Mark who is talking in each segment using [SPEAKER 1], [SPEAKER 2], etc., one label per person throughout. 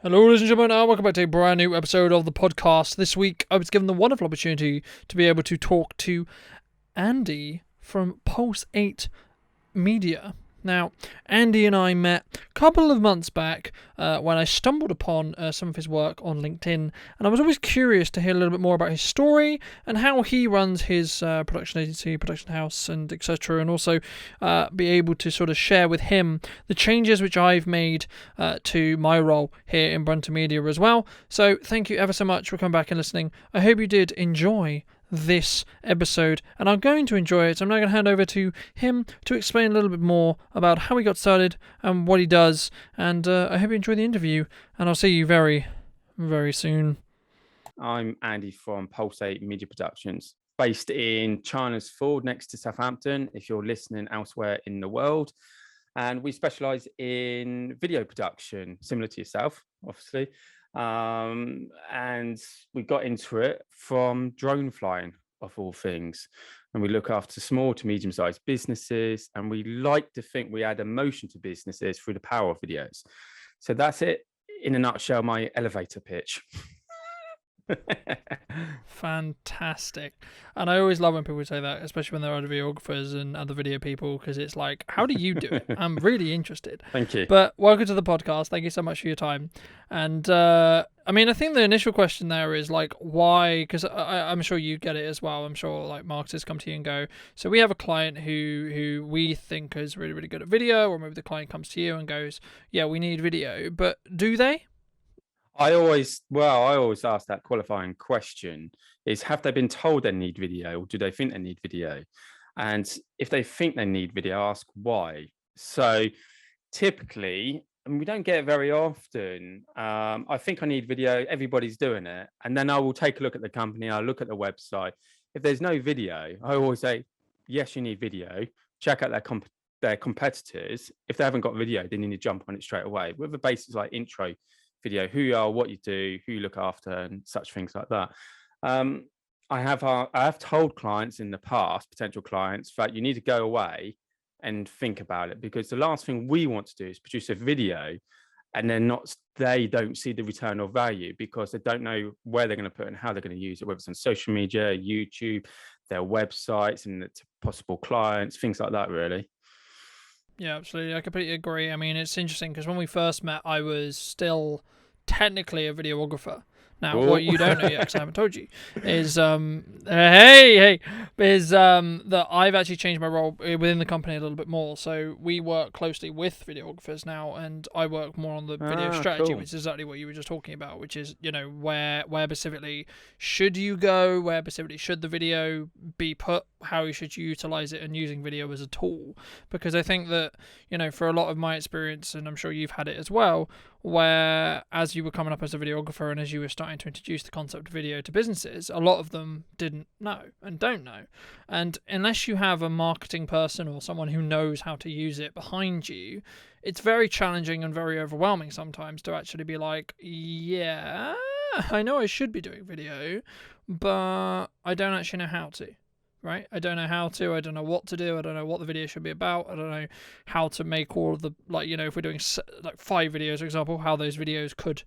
[SPEAKER 1] Hello, ladies and gentlemen, and welcome back to a brand new episode of the podcast. This week, I was given the wonderful opportunity to be able to talk to Andy from Pulse 8 Media. Now, Andy and I met a couple of months back when I stumbled upon some of his work on LinkedIn, and I was always curious to hear a little bit more about his story and how he runs his production agency, production house, and etc. And also be able to sort of share with him the changes which I've made to my role here in Brunton Media as well. So thank you ever so much for coming back and listening. I hope you did enjoy this episode, and I'm going to enjoy it. I'm now going to hand over to him to explain a little bit more about how he got started and what he does, and I hope you enjoy the interview, and I'll see you very, very soon.
[SPEAKER 2] I'm Andy from Pulse 8 Media Productions, based in China's Ford next to Southampton, if you're listening elsewhere in the world. And we specialize in video production, similar to yourself, obviously. And we got into it from drone flying, of all things. And we look after small to medium-sized businesses, and we like to think we add emotion to businesses through the power of videos. So that's it, in a nutshell, my elevator pitch.
[SPEAKER 1] Fantastic. And I always love when people say that, especially when they're other videographers and other video people, because it's like, how do you do it? I'm really interested.
[SPEAKER 2] Thank you.
[SPEAKER 1] But welcome to the podcast. Thank you so much for your time. And I mean, I think the initial question there is like, why? Because I'm sure you get it as well. I'm sure like marketers come to you and go, so we have a client who we think is really, really good at video, or maybe the client comes to you and goes, yeah, we need video. But do they?
[SPEAKER 2] I always ask that qualifying question is, have they been told they need video, or do they think they need video? And if they think they need video, ask why. So typically, and we don't get it very often, I think I need video, everybody's doing it. And then I will take a look at the company, I'll look at the website. If there's no video, I always say, yes, you need video. Check out their competitors. If they haven't got video, then you need to jump on it straight away. With the basics like intro video, who you are, what you do, who you look after, and such things like that. I have told clients in the past, potential clients, that you need to go away and think about it, because the last thing we want to do is produce a video and then they don't see the return of value, because they don't know where they're going to put it and how they're going to use it, whether it's on social media, YouTube, their websites, and to possible clients, things like that, really.
[SPEAKER 1] Yeah, absolutely. I completely agree. I mean, it's interesting because when we first met, I was still technically a videographer. Now, what you don't know yet, because I haven't told you, is that I've actually changed my role within the company a little bit more. So we work closely with videographers now, and I work more on the video strategy,
[SPEAKER 2] cool.
[SPEAKER 1] which is exactly what you were just talking about, which is, you know, where specifically should you go, where specifically should the video be put, how you should utilize it, and using video as a tool. Because I think that, you know, for a lot of my experience, and I'm sure you've had it as well, where as you were coming up as a videographer and as you were starting to introduce the concept of video to businesses, a lot of them didn't know and don't know. And unless you have a marketing person or someone who knows how to use it behind you, it's very challenging and very overwhelming sometimes to actually be like, yeah, I know I should be doing video, but I don't actually know how to. Right? I don't know how to, I don't know what to do, I don't know what the video should be about, I don't know how to make all of the, like, you know, if we're doing like 5 videos, for example, how those videos could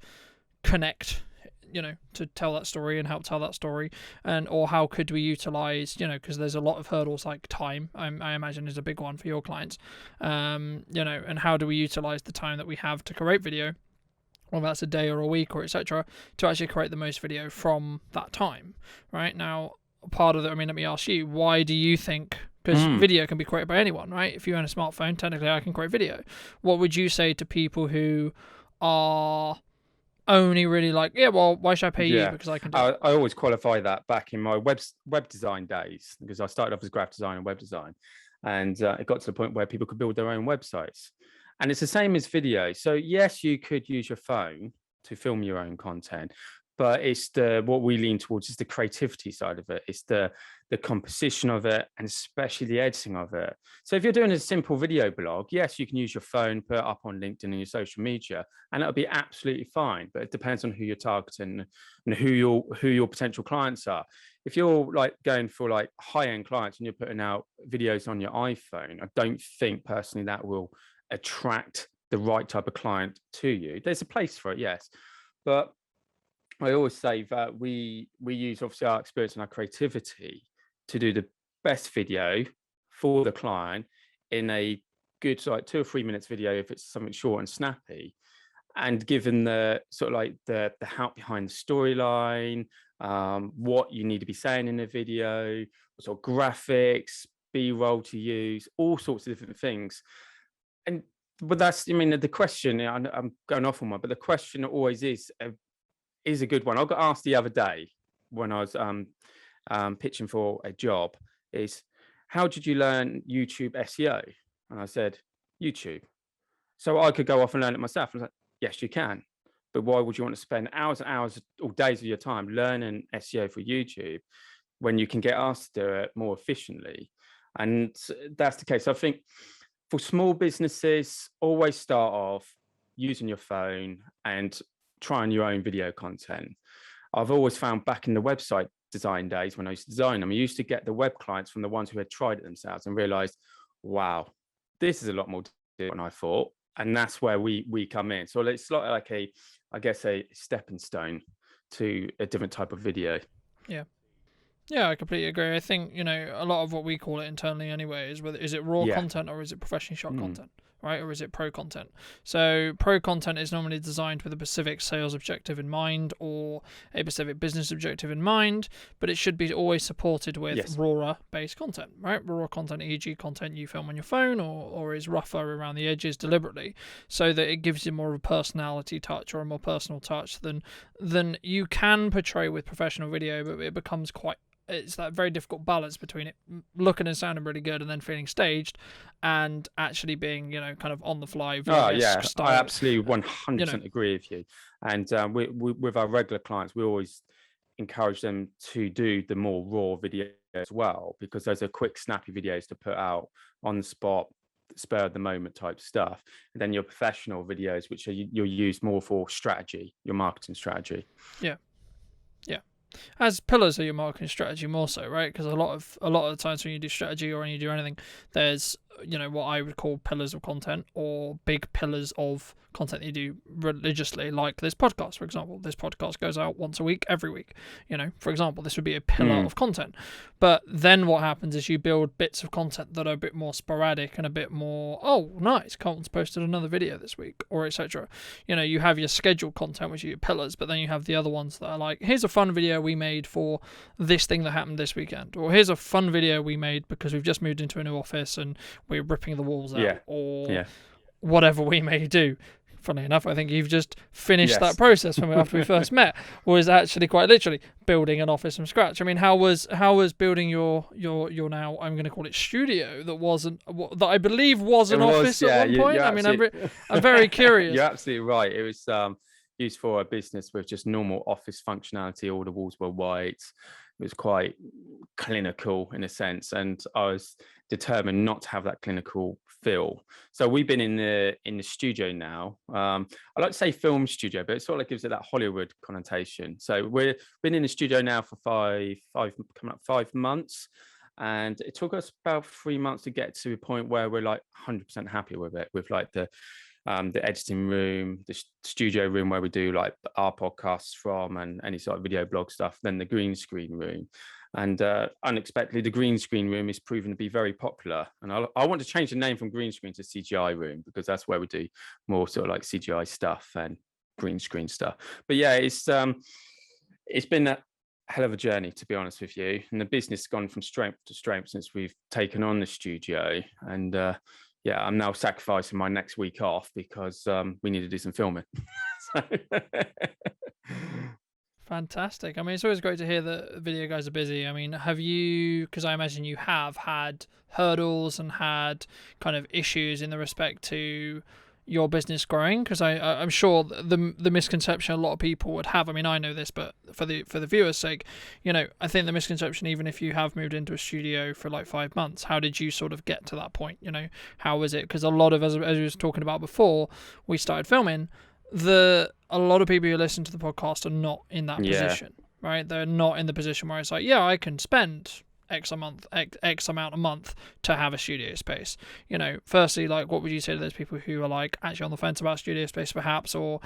[SPEAKER 1] connect, you know, to tell that story and help tell that story, and or how could we utilize, you know, because there's a lot of hurdles like time, I imagine is a big one for your clients, you know, and how do we utilize the time that we have to create video, whether that's a day or a week or etc., to actually create the most video from that time, right? Now, part of it, I mean, let me ask you, why do you think, because video can be created by anyone, right? If you own a smartphone, technically I can create video. What would you say to people who are only really like, yeah, well, why should I pay you because I can do it?
[SPEAKER 2] I always qualify that back in my web design days, because I started off as graphic design and web design, and it got to the point where people could build their own websites. And it's the same as video. So yes, you could use your phone to film your own content, but it's what we lean towards is the creativity side of it. It's the composition of it, and especially the editing of it. So if you're doing a simple video blog, yes, you can use your phone, put it up on LinkedIn and your social media, and it'll be absolutely fine. But it depends on who you're targeting and who your potential clients are. If you're like going for like high-end clients and you're putting out videos on your iPhone, I don't think personally that will attract the right type of client to you. There's a place for it, yes, but I always say that we use obviously our experience and our creativity to do the best video for the client in a good like 2 or 3 minutes video if it's something short and snappy. And given the sort of like the help behind the storyline, what you need to be saying in the video, what sort of graphics, B-roll to use, all sorts of different things. And but that's, I mean, the question, I'm going off on one, but the question always is a good one. I got asked the other day when I was pitching for a job is, how did you learn YouTube SEO? And I said, YouTube. So I could go off and learn it myself. I was like, yes, you can. But why would you want to spend hours and hours or days of your time learning SEO for YouTube when you can get asked to do it more efficiently? And that's the case. I think for small businesses, always start off using your phone and trying your own video content. I've always found back in the website design days when I used to design them, I used to get the web clients from the ones who had tried it themselves and realized, wow, this is a lot more to do than I thought. And that's where we come in. So it's like I guess a stepping stone to a different type of video.
[SPEAKER 1] Yeah, I completely agree. I think, a lot of what we call it internally anyway is it raw content or is it professionally shot content, right? Or is it pro content? So pro content is normally designed with a specific sales objective in mind or a specific business objective in mind, but it should be always supported with raw based content, right? Raw content, e.g. content you film on your phone or is rougher around the edges deliberately, so that it gives you more of a personality touch or a more personal touch than you can portray with professional video, but it becomes it's that very difficult balance between it looking and sounding really good and then feeling staged and actually being, kind of on the fly.
[SPEAKER 2] Style. I absolutely 100% agree with you. And we, with our regular clients, we always encourage them to do the more raw video as well, because those are quick, snappy videos to put out on the spot, spur of the moment type stuff. And then your professional videos, which you'll use more for strategy, your marketing strategy.
[SPEAKER 1] Yeah. As pillars of your marketing strategy more so, right? Because a lot of the times when you do strategy or when you do anything, there's what I would call pillars of content or big pillars of content that you do religiously, like this podcast, for example. This podcast goes out once a week, every week. For example, this would be a pillar of content. But then what happens is you build bits of content that are a bit more sporadic and a bit more, oh, nice, Colton's posted another video this week, or etc. You have your scheduled content, which are your pillars, but then you have the other ones that are like, here's a fun video we made for this thing that happened this weekend, or here's a fun video we made because we've just moved into a new office and we're ripping the walls out, or whatever we may do. Funnily enough, I think you've just finished that process from after we first met, was actually quite literally building an office from scratch. I mean, how was building your now, I'm going to call it studio, that I believe was an office at one point? I mean, I'm very curious.
[SPEAKER 2] You're absolutely right. It was used for a business with just normal office functionality. All the walls were white. It was quite clinical in a sense, and I was determined not to have that clinical feel. So we've been in the studio now. I like to say film studio, but it sort of gives it that Hollywood connotation. So we've been in the studio now for coming up 5 months, and it took us about 3 months to get to a point where we're like 100% happy with it, with like the editing room, the studio room where we do like our podcasts from and any sort of video blog stuff, then the green screen room. And unexpectedly, the green screen room is proven to be very popular. And I want to change the name from green screen to CGI room, because that's where we do more sort of like CGI stuff and green screen stuff. But yeah, it's been a hell of a journey, to be honest with you. And the business has gone from strength to strength since we've taken on the studio. And I'm now sacrificing my next week off because we need to do some filming.
[SPEAKER 1] Fantastic. I mean, it's always great to hear that video guys are busy. I mean, have you, because I imagine you have had hurdles and had kind of issues in the respect to your business growing? Because I'm sure the misconception a lot of people would have, I mean, I know this, but for the viewers' sake, I think the misconception, even if you have moved into a studio for like 5 months, how did you sort of get to that point? How was it? Because a lot of, as we was talking about before we started filming, a lot of people who listen to the podcast are not in that position, right? They're not in the position where it's like, I can spend X amount a month to have a studio space. Firstly, like, what would you say to those people who are like actually on the fence about studio space, perhaps, or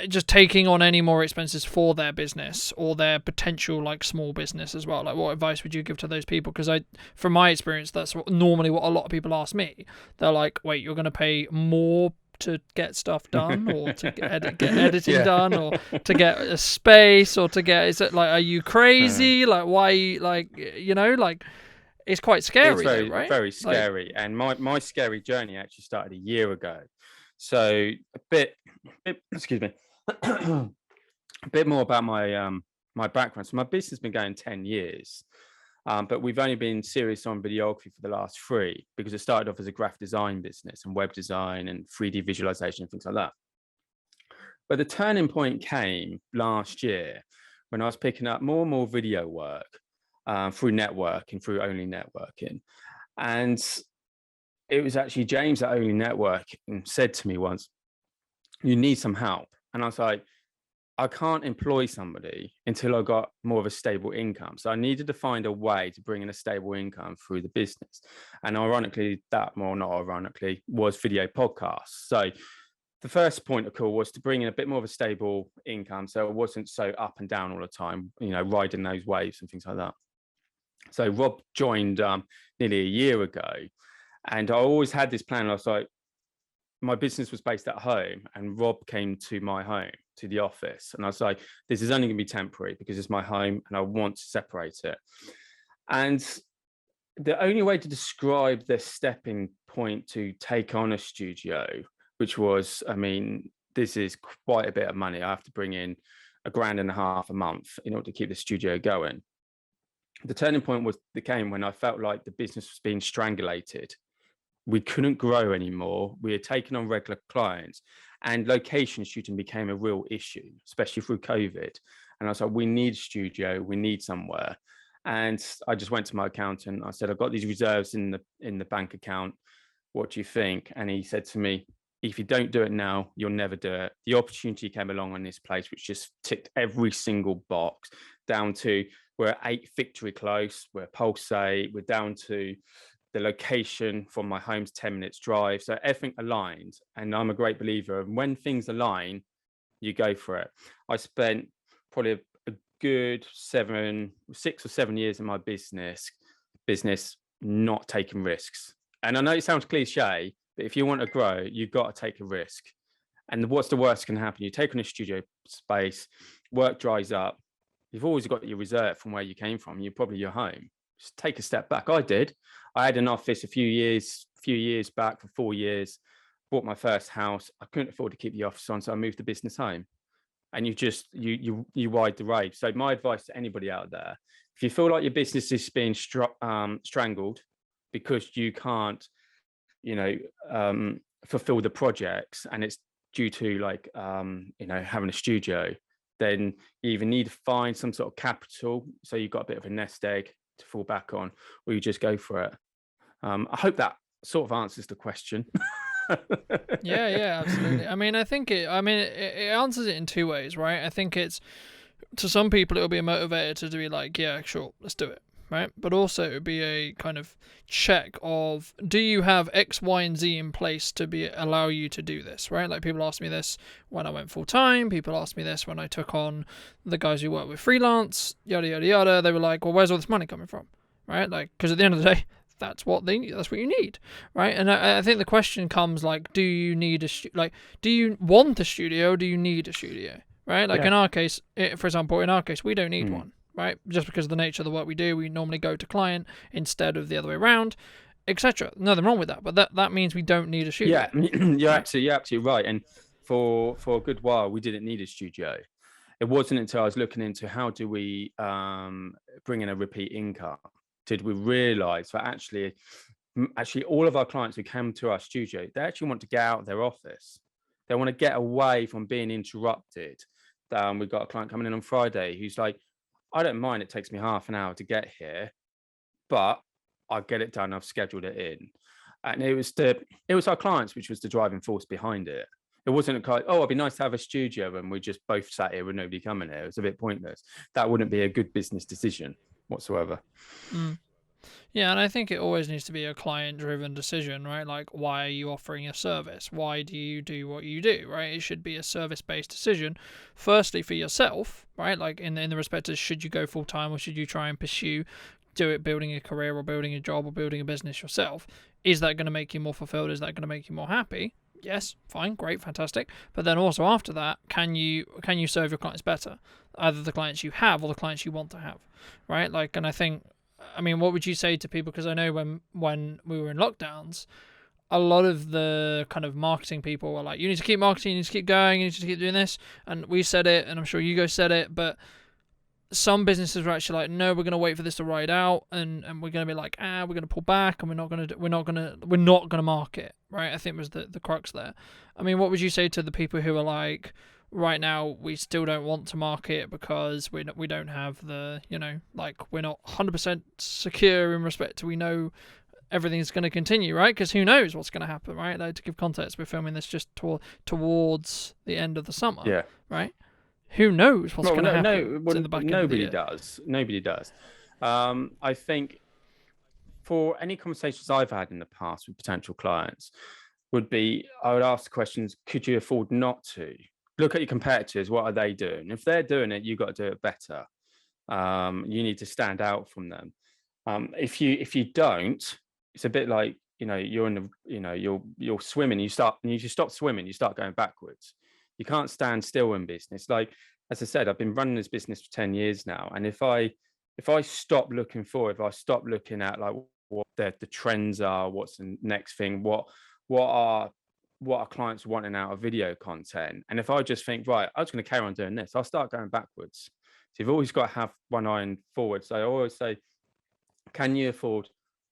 [SPEAKER 1] just taking on any more expenses for their business or their potential like small business as well? Like, what advice would you give to those people? Because from my experience, that's normally what a lot of people ask me. They're like, wait, you're going to pay more to get stuff done, or to get editing done, or to get a space, or to get, is it like, are you crazy? Like, why, like, like, it's quite scary.
[SPEAKER 2] It's very,
[SPEAKER 1] though, right?
[SPEAKER 2] very scary.
[SPEAKER 1] Like,
[SPEAKER 2] And my scary journey actually started a year ago. So a bit excuse me, a bit more about my background. So my business has been going 10 years. But we've only been serious on videography for the last 3, because it started off as a graphic design business and web design and 3D visualization and things like that. But the turning point came last year when I was picking up more and more video work through networking, through Only Networking. And it was actually James at Only Networking said to me once, you need some help. And I was like, I can't employ somebody until I got more of a stable income. So I needed to find a way to bring in a stable income through the business. And ironically, not ironically, was video podcasts. So the first point of call was to bring in a bit more of a stable income, so it wasn't so up and down all the time, riding those waves and things like that. So Rob joined nearly a year ago, and I always had this plan. I was like, my business was based at home, and Rob came to my home, to the office, and I was like, this is only going to be temporary because it's my home and I want to separate it. And the only way to describe the stepping point to take on a studio, which was, this is quite a bit of money. I have to bring in $1,500 a month in order to keep the studio going. The turning point came when I felt like the business was being strangulated. We couldn't grow anymore. We had taken on regular clients, and location shooting became a real issue, especially through COVID. And I was like, we need a studio, we need somewhere. And I just went to my accountant. I said, I've got these reserves in the bank account. What do you think? And he said to me, if you don't do it now, you'll never do it. The opportunity came along on this place, which just ticked every single box, down to we're 8 Victory Close, we're Pulse 8, we're down to the location from my home's 10 minutes drive. So everything aligned. And I'm a great believer. And when things align, you go for it. I spent probably a good 6 or 7 years in my business not taking risks. And I know it sounds cliche, but if you want to grow, you've got to take a risk. And what's the worst can happen? You take on a studio space, work dries up. You've always got your reserve from where you came from. You're probably your home. Just take a step back. I did. I had an office a few years back for 4 years, bought my first house. I couldn't afford to keep the office on, so I moved the business home. And you ride the wave. So my advice to anybody out there, if you feel like your business is being strangled because you can't, fulfill the projects, and it's due to having a studio, then you either need to find some sort of capital, so you've got a bit of a nest egg to fall back on, or you just go for it. I hope that sort of answers the question.
[SPEAKER 1] yeah, absolutely. I think it answers it in 2 ways, right? I think it's, to some people it'll be a motivator to be like, yeah, sure, let's do it, right? But also it would be a kind of check of, do you have X, Y, and Z in place to allow you to do this, right? Like, people asked me this when I went full time. People asked me this when I took on the guys who work with freelance, yada yada yada. They were like, well, where's all this money coming from, right? Like, because at the end of the day, that's what you need, right? And I think the question comes like, do you need do you want a studio? Or do you need a studio, right? Like, in our case, for example, we don't need one, right? Just because of the nature of the work we do, we normally go to client instead of the other way around, etc. Nothing wrong with that, but that means we don't need a studio.
[SPEAKER 2] Yeah, you're absolutely right. And for a good while, we didn't need a studio. It wasn't until I was looking into how do we bring in a repeat income, did we realize that actually all of our clients who come to our studio, they actually want to get out of their office. They want to get away from being interrupted. We've got a client coming in on Friday who's like, I don't mind, it takes me half an hour to get here, but I'll get it done. I've scheduled it in. And it was our clients, which was the driving force behind it. It wasn't it'd be nice to have a studio and we just both sat here with nobody coming here. It's a bit pointless. That wouldn't be a good business decision. whatsoever.
[SPEAKER 1] Mm. Yeah, and I think it always needs to be a client-driven decision, right? Like, why are you offering a service? Why do you do what you do, right? It should be a service-based decision, firstly for yourself, right? Like in the respect of should you go full-time or should you try and pursue building a career or building a job or building a business yourself? Is that going to make you more fulfilled? Is that going to make you more happy? Yes, fine, great, fantastic. But then also after that, can you serve your clients better? Either the clients you have or the clients you want to have, right? Like, and I mean, what would you say to people? Because I know when we were in lockdowns, a lot of the kind of marketing people were like, you need to keep marketing, you need to keep going, you need to keep doing this. And we said it, and I'm sure you guys said it, but some businesses were actually like, no, we're going to wait for this to ride out, and we're going to be like, we're going to pull back, and we're not going to market, right? I think was the crux there. I mean, what would you say to the people who are like, right now we still don't want to market because we don't have the, like, we're not 100% secure in respect to, we know everything's going to continue, right? Because who knows what's going to happen, right? Like, to give context, we're filming this just towards the end of the summer,
[SPEAKER 2] Yeah.
[SPEAKER 1] right? Who knows what's going to happen
[SPEAKER 2] to
[SPEAKER 1] the back end of the year?
[SPEAKER 2] Nobody does. I think for any conversations I've had in the past with potential clients would be, I would ask the questions, could you afford not to? Look at your competitors. What are they doing? If they're doing it, you've got to do it better. You need to stand out from them. If you don't, it's a bit like, you're in the, you're swimming, you stop swimming, you start going backwards. You can't stand still in business. Like, as I said, I've been running this business for 10 years now. And if I stop looking forward, if I stop looking at like what the trends are, what's the next thing, what are clients wanting out of video content, and if I just think, right, I'm just going to carry on doing this, I'll start going backwards. So you've always got to have one eye on forward. So I always say, can you afford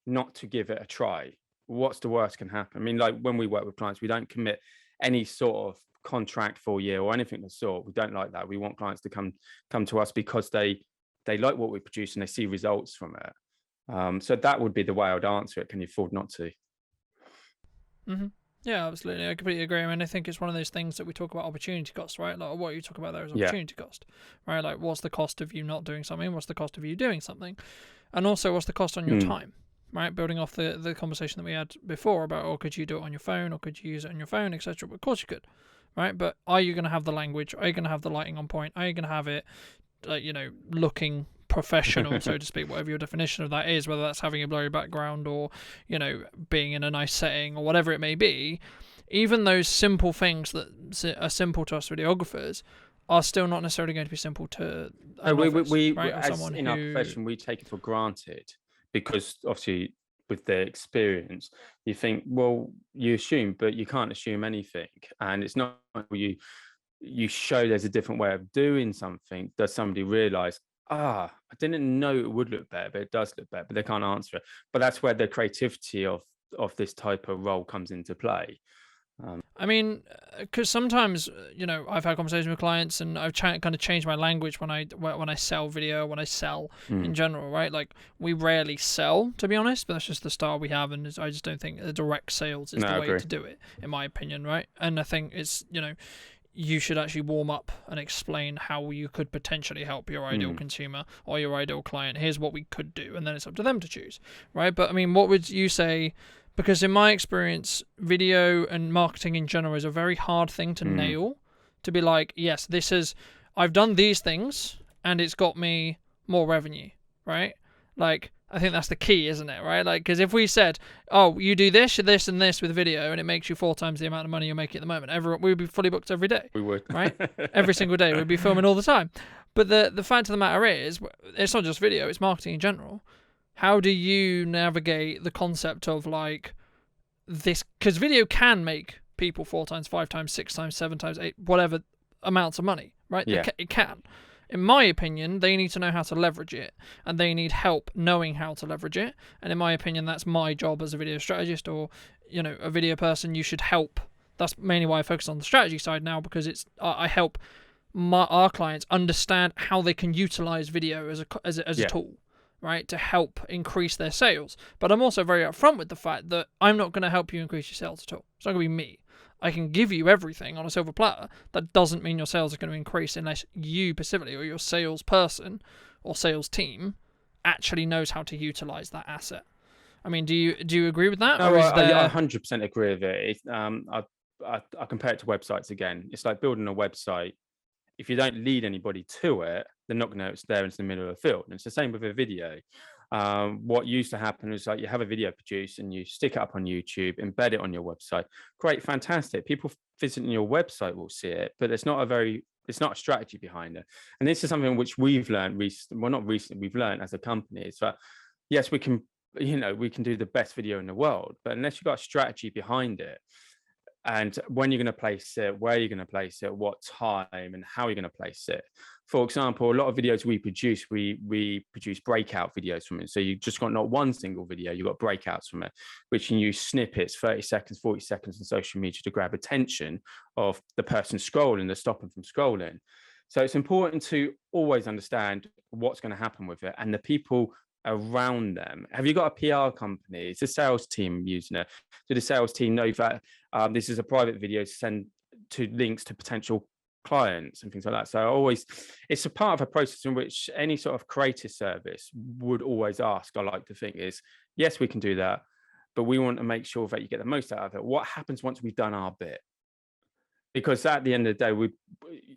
[SPEAKER 2] not to give it a try? What's the worst can happen? I mean, like when we work with clients, we don't commit any sort of contract for a year or anything of the sort. We don't like that. We want clients to come to us because they like what we produce and they see results from it. So that would be the way I would answer it. Can you afford not to?
[SPEAKER 1] Mm-hmm. Yeah, absolutely. I completely agree. I mean, I think it's one of those things that we talk about opportunity cost, right? Like what you talk about there is opportunity cost, right? Like, what's the cost of you not doing something? What's the cost of you doing something? And also, what's the cost on your time, right? Building off the conversation that we had before about, oh, could you do it on your phone or could you use it on your phone, etc. Of course you could, right? But are you going to have the language? Are you going to have the lighting on point? Are you going to have it, looking professional, so to speak, whatever your definition of that is, whether that's having a blurry background or, being in a nice setting or whatever it may be? Even those simple things that are simple to us videographers are still not necessarily going to be simple to a novice, right? Or
[SPEAKER 2] as
[SPEAKER 1] someone
[SPEAKER 2] in our profession, we take it for granted because obviously with their experience, you think, well, you assume, but you can't assume anything. And it's not you show there's a different way of doing something. Does somebody realize, I didn't know it would look better, but it does look better, but they can't answer it. But that's where the creativity of this type of role comes into play.
[SPEAKER 1] I mean, because sometimes, I've had conversations with clients and I've kind of changed my language when I sell video, when I sell in general, right? Like, we rarely sell, to be honest, but that's just the style we have, and I just don't think direct sales is the way to do it, in my opinion, right? And I think it's, you should actually warm up and explain how you could potentially help your ideal consumer or your ideal client. Here's what we could do, and then it's up to them to choose, right? But I mean, what would you say? Because in my experience, video and marketing in general is a very hard thing to nail. To be like, yes, I've done these things and it's got me more revenue, right? Like, I think that's the key, isn't it, right? Like, because if we said, oh, you do this, and this with video, and it makes you 4 times the amount of money you're making at the moment, we would be fully booked every day.
[SPEAKER 2] We would.
[SPEAKER 1] Right? Every single day. We'd be filming all the time. But the fact of the matter is, it's not just video, it's marketing in general. How do you navigate the concept of, like, this? Because video can make people 4 times, 5 times, 6 times, 7 times, 8, whatever amounts of money, right?
[SPEAKER 2] Yeah.
[SPEAKER 1] It can. In my opinion, they need to know how to leverage it, and they need help knowing how to leverage it. And in my opinion, that's my job as a video strategist or, a video person. You should help. That's mainly why I focus on the strategy side now, because I help our clients understand how they can utilize video as a tool, right, to help increase their sales. But I'm also very upfront with the fact that I'm not going to help you increase your sales at all. It's not going to be me. I can give you everything on a silver platter. That doesn't mean your sales are going to increase unless you specifically or your salesperson or sales team actually knows how to utilize that asset. I mean, do you agree with that,
[SPEAKER 2] No,
[SPEAKER 1] or is
[SPEAKER 2] I
[SPEAKER 1] there?
[SPEAKER 2] 100% agree with it. I compare it to websites again. It's like building a website. If you don't lead anybody to it, they're not going to know it's there in the middle of the field. And it's the same with a video. What used to happen is like you have a video produced and you stick it up on YouTube, embed it on your website. Great, fantastic. People visiting your website will see it, but it's not a strategy behind it. And this is something which we've learned well, not recently, we've learned as a company is that yes, we can, we can do the best video in the world, but unless you've got a strategy behind it, and when you're going to place it, where you're going to place it, what time, and how you're going to place it. For example, a lot of videos we produce, we produce breakout videos from it. So you just got not one single video, you've got breakouts from it, which you can use snippets, 30 seconds, 40 seconds on social media to grab attention of the person scrolling, to stop them from scrolling. So it's important to always understand what's going to happen with it and the people around them. Have you got a PR company? Is the sales team using it? Do the sales team know that this is a private video to send to links to potential clients and things like that? So always, it's a part of a process in which any sort of creative service would always ask, I like to think, is yes, we can do that, but we want to make sure that you get the most out of it. What happens once we've done our bit? Because at the end of the day,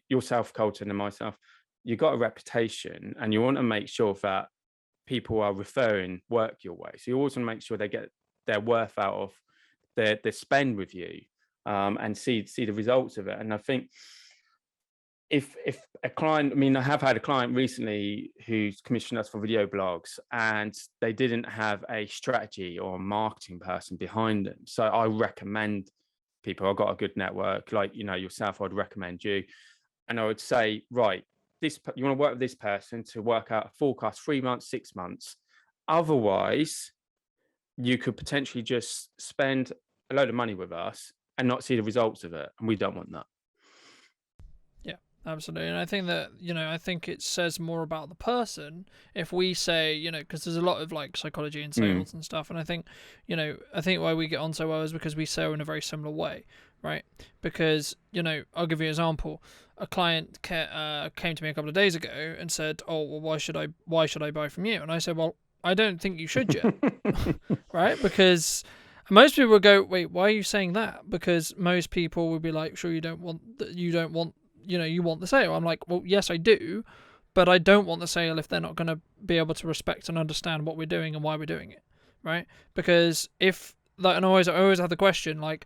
[SPEAKER 2] yourself, Colton, and myself, you've got a reputation and you want to make sure that people are referring work your way. So you always want to make sure they get their worth out of their spend with you, and see the results of it. And I think if a client, I mean, I have had a client recently who's commissioned us for video blogs and they didn't have a strategy or a marketing person behind them. So I recommend people, I've got a good network like, yourself, I'd recommend you. And I would say, right, you want to work with this person to work out a forecast 3 months, 6 months. Otherwise, you could potentially just spend a load of money with us and not see the results of it. And we don't want that.
[SPEAKER 1] Yeah, absolutely. And I think that, I think it says more about the person if we say, because there's a lot of like psychology and sales and stuff. And I think, I think why we get on so well is because we sell in a very similar way, right? Because, I'll give you an example. A client came to me a couple of days ago and said, "Oh, well, why should I buy from you?" And I said, "Well, I don't think you should yet." Right? Because most people would go, "Wait, why are you saying that?" Because most people would be like, "Sure, you want you want the sale." I'm like, "Well, yes, I do, but I don't want the sale if they're not going to be able to respect and understand what we're doing and why we're doing it." Right? Because if like, and I always have the question, like,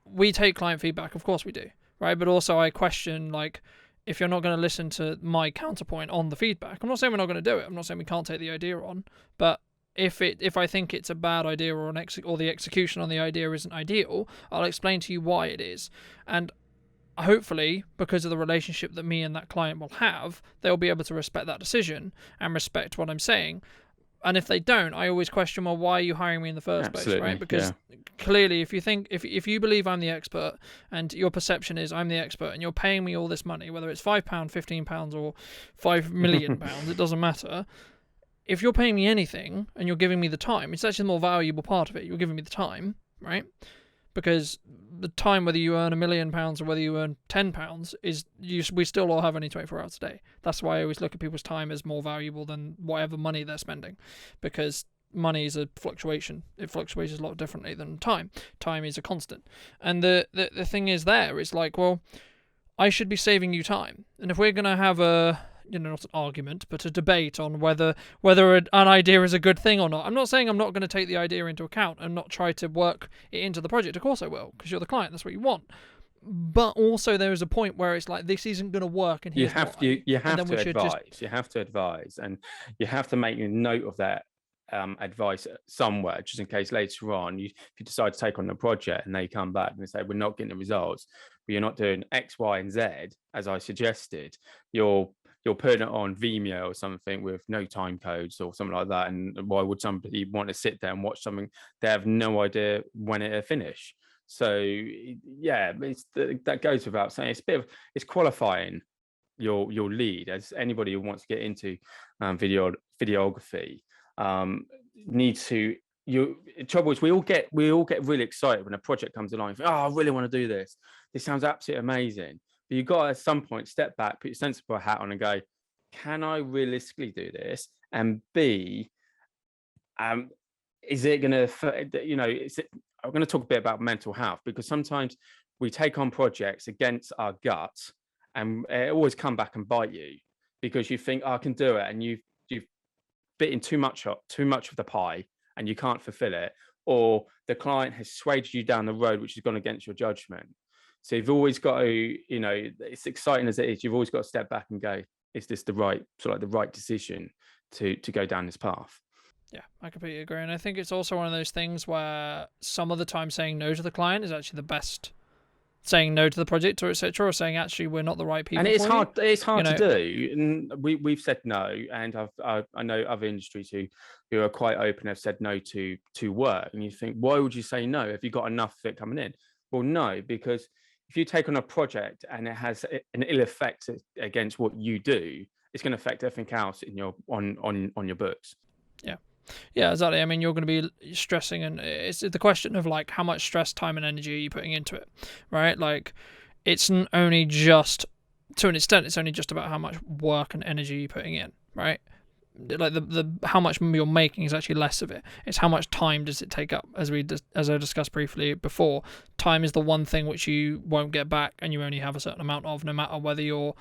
[SPEAKER 1] we take client feedback, of course we do, right? But also I question, like, if you're not going to listen to my counterpoint on the feedback, I'm not saying we're not going to do it. I'm not saying we can't take the idea on, but if I think it's a bad idea or the execution on the idea isn't ideal, I'll explain to you why it is. And hopefully, because of the relationship that me and that client will have, they'll be able to respect that decision and respect what I'm saying. And if they don't, I always question, well, why are you hiring me in the first place, right? Because clearly, if you believe I'm the expert and your perception is I'm the expert and you're paying me all this money, whether it's £5, £15 or £5 million, it doesn't matter. If you're paying me anything and you're giving me the time, it's actually the more valuable part of it. You're giving me the time, right? Because the time, whether you earn £1 million or whether you earn £10, we still all have only 24 hours a day. That's why I always look at people's time as more valuable than whatever money they're spending, because money is a fluctuation. It fluctuates a lot differently than time. Time is a constant. And the thing is there is like, well, I should be saving you time. And if we're going to have not an argument, but a debate on whether an idea is a good thing or not. I'm not saying I'm not going to take the idea into account and not try to work it into the project. Of course I will, because you're the client. That's what you want. But also there is a point where it's like, this isn't going to work, and
[SPEAKER 2] you have to advise. You have to advise, and you have to make a note of that advice somewhere, just in case later on if you decide to take on the project and they come back and they say we're not getting the results, but you're not doing X, Y, and Z as I suggested. You're putting it on Vimeo or something with no time codes or something like that. And why would somebody want to sit there and watch something they have no idea when it'll finish? So yeah, that goes without saying. It's qualifying your lead, as anybody who wants to get into videography needs to. The trouble is we all get really excited when a project comes along. Oh, I really want to do this. This sounds absolutely amazing. You've got to, at some point, step back, put your sensible hat on and go, can I realistically do this? and B, is it going to, I'm going to talk a bit about mental health, because sometimes we take on projects against our guts and it always come back and bite you, because you think, oh, I can do it, and you've bitten too much of the pie and you can't fulfill it, or the client has swayed you down the road which has gone against your judgment. So you've always got to, it's exciting as it is, you've always got to step back and go, is this the right decision to go down this path?
[SPEAKER 1] Yeah, I completely agree. And I think it's also one of those things where some of the time saying no to the client is actually the best. Saying no to the project, or etc., or saying actually we're not the right people.
[SPEAKER 2] And it's
[SPEAKER 1] hard.
[SPEAKER 2] It's hard to do. And we've said no, and I know other industries who are quite open have said no to work. And you think, why would you say no? Have you got enough of it coming in? Well, no, because if you take on a project and it has an ill effect against what you do, it's going to affect everything else in your on your books.
[SPEAKER 1] Yeah, exactly. I mean, you're going to be stressing, and it's the question of like how much stress, time, and energy are you putting into it, right? Like, it's only just, to an extent, it's only just about how much work and energy you're putting in, right? Like the how much you're making is actually less of it. It's how much time does it take up, as I discussed briefly before. Time is the one thing which you won't get back, and you only have a certain amount of, no matter whether you're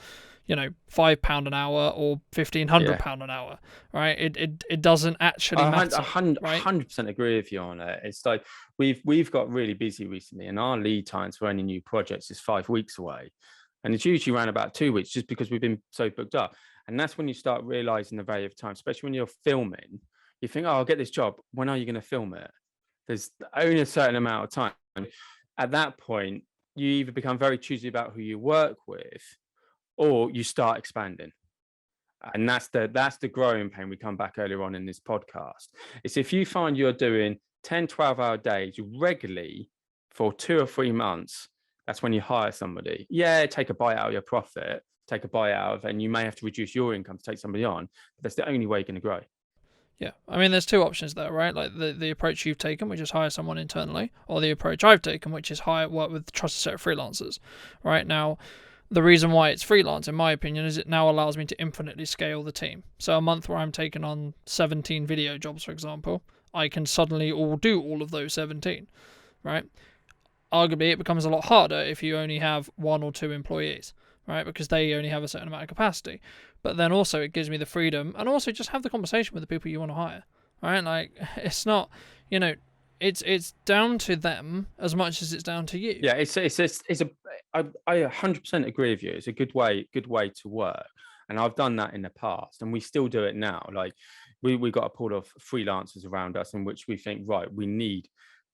[SPEAKER 1] £5 an hour or £1,500 an hour, right? It doesn't actually matter.
[SPEAKER 2] 100% agree with you on it. It's like we've got really busy recently, and our lead times for any new projects is 5 weeks away, and it's usually around about 2 weeks, just because we've been so booked up. And that's when you start realizing the value of time, especially when you're filming. You think, oh, I'll get this job. When are you going to film it? There's only a certain amount of time. At that point, you either become very choosy about who you work with, or you start expanding. And that's the growing pain. We come back earlier on in this podcast. It's if you find you're doing 10, 12-hour days regularly for 2 or 3 months, that's when you hire somebody. Yeah, take a bite out of your profit, take a bite out of, and you may have to reduce your income to take somebody on, but that's the only way you're going to grow.
[SPEAKER 1] Yeah, I mean, there's two options there, right? Like the approach you've taken, which is hire someone internally, or the approach I've taken, which is work with trusted set of freelancers. Right now, the reason why it's freelance, in my opinion, is it now allows me to infinitely scale the team. So a month where I'm taking on 17 video jobs, for example, I can suddenly do all of those 17, right? Arguably, it becomes a lot harder if you only have 1 or 2 employees, right? Because they only have a certain amount of capacity. But then also it gives me the freedom, and also just have the conversation with the people you want to hire, right? Like, it's not, it's down to them as much as it's down to you.
[SPEAKER 2] Yeah, I 100% agree with you. It's a good way to work, and I've done that in the past, and we still do it now. Like, we got a pool of freelancers around us in which we think, right, we need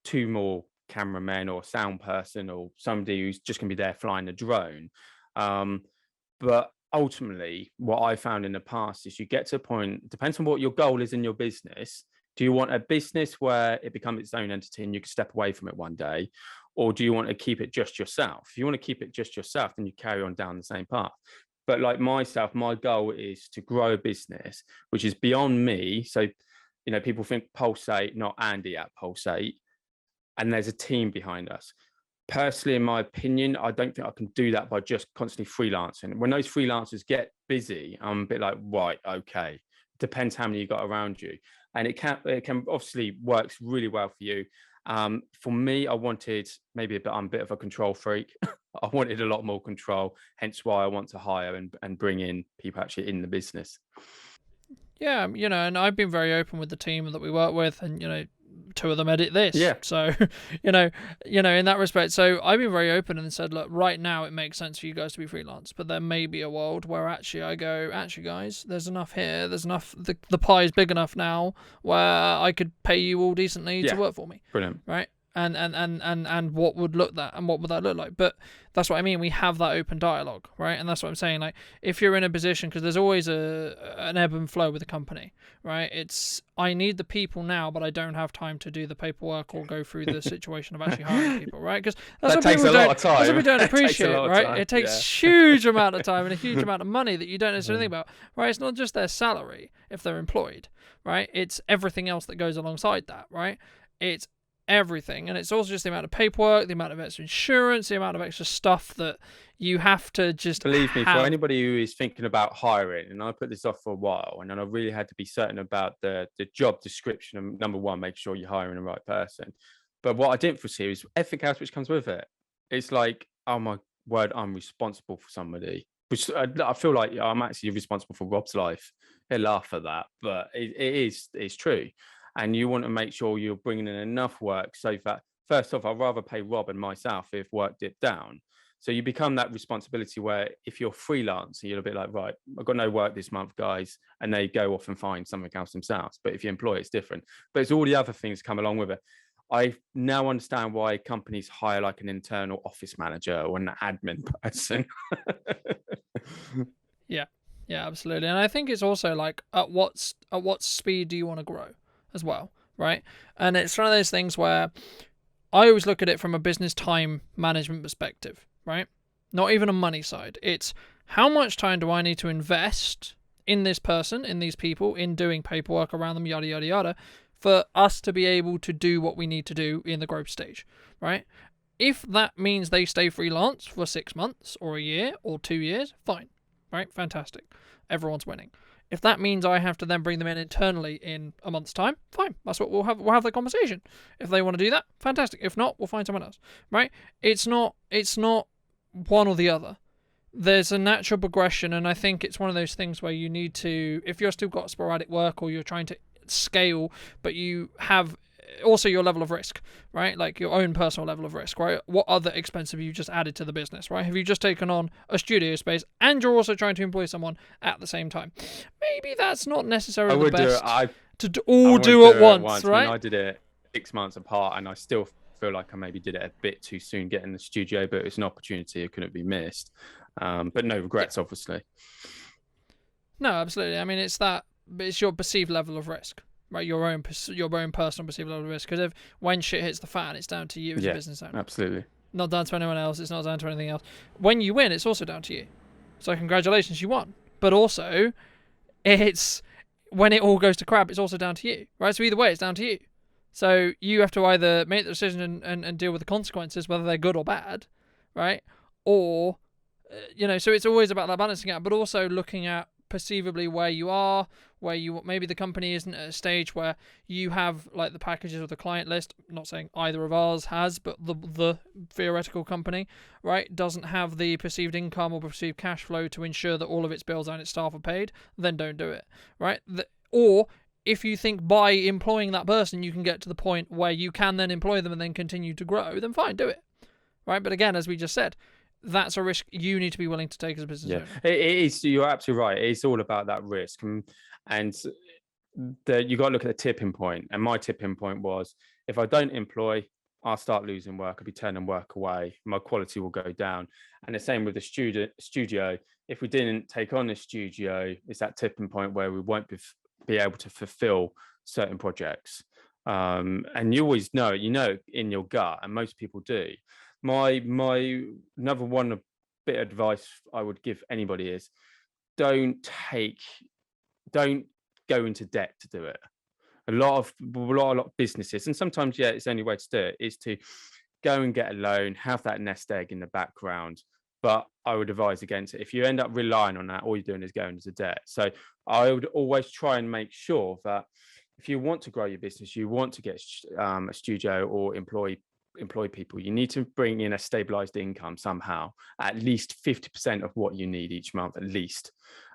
[SPEAKER 2] 2 more cameramen or sound person or somebody who's just going to be there flying the drone. But ultimately, what I found in the past is you get to a point, depends on what your goal is in your business. Do you want a business where it becomes its own entity and you can step away from it one day? Or do you want to keep it just yourself? If you want to keep it just yourself, then you carry on down the same path. But like myself, my goal is to grow a business which is beyond me. So, people think Pulsate, not Andy at Pulsate, and there's a team behind us. Personally, in my opinion, I don't think I can do that by just constantly freelancing. When those freelancers get busy, I'm a bit like, right, okay. Depends how many you got around you. And it can obviously works really well for you. For me, I'm a bit of a control freak. I wanted a lot more control, hence why I want to hire and bring in people actually in the business.
[SPEAKER 1] Yeah, and I've been very open with the team that we work with, and 2 of them edit this.
[SPEAKER 2] Yeah.
[SPEAKER 1] So, in that respect. So I've been very open and said, look, right now it makes sense for you guys to be freelance, but there may be a world where actually guys, there's enough here. There's enough. The pie is big enough now where I could pay you all decently to work for me.
[SPEAKER 2] Brilliant.
[SPEAKER 1] Right. And what would that look like? But that's what I mean. We have that open dialogue, right? And that's what I'm saying. Like, if you're in a position, because there's always an ebb and flow with a company, right? It's, I need the people now, but I don't have time to do the paperwork or go through the situation of actually hiring people, right? Because
[SPEAKER 2] that takes a lot of time.
[SPEAKER 1] That's what we don't appreciate, right? It takes huge amount of time and a huge amount of money that you don't necessarily think about, right? It's not just their salary if they're employed, right? It's everything else that goes alongside that, right? It's everything. And it's also just the amount of paperwork, the amount of extra insurance, the amount of extra stuff that you have to just
[SPEAKER 2] Believe me, for
[SPEAKER 1] have.
[SPEAKER 2] anybody who is thinking about hiring, and I put this off for a while, and then I really had to be certain about the job description. And number one, make sure you're hiring the right person. But what I didn't foresee is everything else which comes with it. It's like, oh my word, I'm responsible for somebody. Which I feel like I'm actually responsible for Rob's life. He'll laugh at that, but it's true. And you want to make sure you're bringing in enough work so that, first off, I'd rather pay Rob and myself if work dipped down. So you become that responsibility where if you're freelance, you're a bit like, right, I've got no work this month, guys, and they go off and find something else themselves. But if you employ, it's different. But it's all the other things come along with it. I now understand why companies hire like an internal office manager or an admin person.
[SPEAKER 1] Yeah, absolutely. And I think it's also like at what speed do you want to grow as well, right? And it's one of those things where I always look at it from a business time management perspective, right? Not even a money side. It's how much time do I need to invest in this person, in these people, in doing paperwork around them, yada, yada, yada, for us to be able to do what we need to do in the growth stage, right? If that means they stay freelance for 6 months or a year or 2 years, fine, right? Fantastic. Everyone's winning. If that means I have to then bring them in internally in a month's time, fine. That's what we'll have the conversation. If they want to do that, fantastic. If not, we'll find someone else, right? It's not one or the other. There's a natural progression, and I think it's one of those things where you need to, if you're still got sporadic work or you're trying to scale, but you have also your level of risk, right? Like your own personal level of risk, right? What other expense have you just added to the business, right? Have you just taken on a studio space and you're also trying to employ someone at the same time? Maybe that's not necessarily the best to all do it once, right?
[SPEAKER 2] I mean, I did it 6 months apart, and I still feel like I maybe did it a bit too soon getting the studio, but it's an opportunity that couldn't be missed. But no regrets, obviously.
[SPEAKER 1] No, absolutely. I mean, it's your perceived level of risk, right? Your own personal perceived level of risk. Because when shit hits the fan, it's down to you as a business owner.
[SPEAKER 2] Absolutely.
[SPEAKER 1] Not down to anyone else. It's not down to anything else. When you win, it's also down to you. So congratulations, you won. But also, it's when it all goes to crap, it's also down to you, right? So either way, it's down to you. So you have to either make the decision and deal with the consequences, whether they're good or bad, right? Or, so it's always about that balancing out, but also looking at perceivably where you are, where you maybe the company isn't at a stage where you have like the packages of the client list. I'm not saying either of ours has, but the theoretical company, right, doesn't have the perceived income or perceived cash flow to ensure that all of its bills and its staff are paid, then don't do it, right? Or if you think by employing that person you can get to the point where you can then employ them and then continue to grow, then fine, do it, right? But again, as we just said, that's a risk you need to be willing to take as a business owner.
[SPEAKER 2] It is. You're absolutely right. It's all about that risk, and you got to look at the tipping point. And my tipping point was, if I don't employ, I'll start losing work. I'll be turning work away. My quality will go down. And the same with the studio. If we didn't take on the studio, it's that tipping point where we won't be able to fulfill certain projects. And you always know, in your gut, and most people do. My another one bit of advice I would give anybody is don't go into debt to do it. A lot of businesses, and sometimes it's the only way to do it is to go and get a loan, have that nest egg in the background. But I would advise against it. If you end up relying on that, all you're doing is going into debt. So I would always try and make sure that if you want to grow your business, you want to get a studio or employ people, you need to bring in a stabilized income somehow, at least 50% of what you need each month, at least.